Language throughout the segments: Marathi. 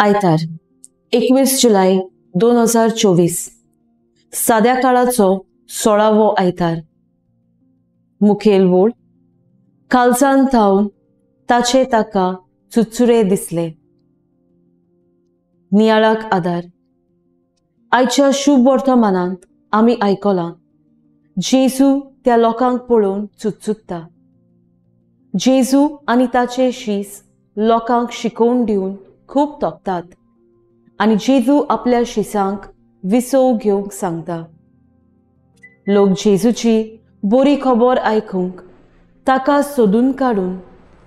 आयतार 21 जुलै 2024 साद्या काळाचो 16वो आयतार। मुखेल वोळ कालसान थावन ताचे ताका चुचुरे दिसले। नियाळाक आधार आयच्या शुभ वर्तमानांत आमी आयकलां जेजू त्या लोकांक पळोवन चुचुत्ता। जेजू आनी ताचे शीस लोकांक शिकोवन दिवन खूब तोखतात आनी जेजू आपल्या शिसांक विसव घेवंक सांगता। लोक जेजूची बरी खबर आयकूंक ताका सोदून काडून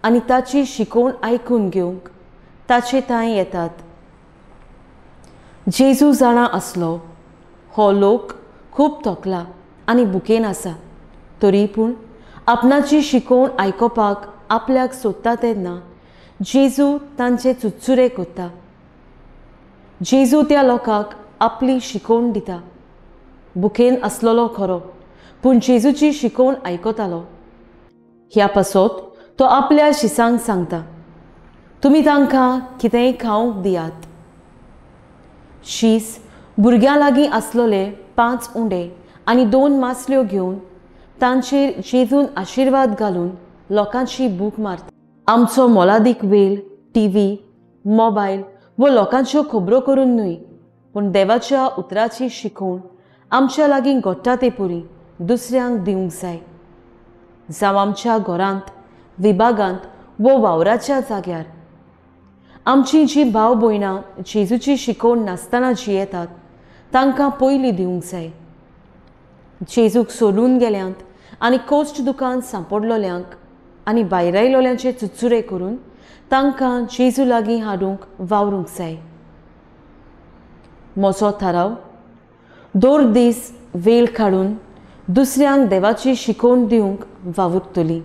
आनी ताची शिकोवन आयकून घेवंक ताचे थंय येतात। जेजू जाणा आसलो हो लोक खूब तोखला आनी भुकेन आसा, तरी पूण आपणाची शिकोवन आयकोपाक आपल्याक सोदता तेन्ना जेजू तांचे चुचुरे कोत्ता। जेजू त्या लोकांक आपली शिकोवन दिता। भुकेन आसलोलो खरो, पूण जेजूची शिकोवन आयकतालो। ह्या पासत तो आपल्या शिसांक सांगता, तुमी तांकां कितेंय खावंक दियात। शीस भुरग्यां लागीं आसलोले 5 उंडे आनी 2 मासल्यो घेवन तांचेर जेजून आशिर्वाद घालून लोकांची भूक मारता। आमचो मोलादीक वेळ टीव्ही, मोबायल वो लोकांच्यो खबरो करून न्हय, पूण देवाच्या उतराची शिकोवन आमच्या लागीं घडटा ते परी दुसऱ्यांक दिवंक जाय। जावं आमच्या घरांत, विभागांत वो वावराच्या जाग्यार। आमची जी भाव भयणां जेजूची शिकोवन नासतना जियेतात तांकां पयलीं दिवंक जाय। जेजूक सोडून गेल्यांत आनी कोश्ट दुकान सांपडलोल्यांक आनी भायर आयलोल्यांचे चुचुरे करून तांकां जेजू लागीं हाडूंक वावरूंक जाय। म्हजो थाराव दर दीस वेळ काडून दुसऱ्यांक देवाची शिकोवन दिवंक वावुरतली।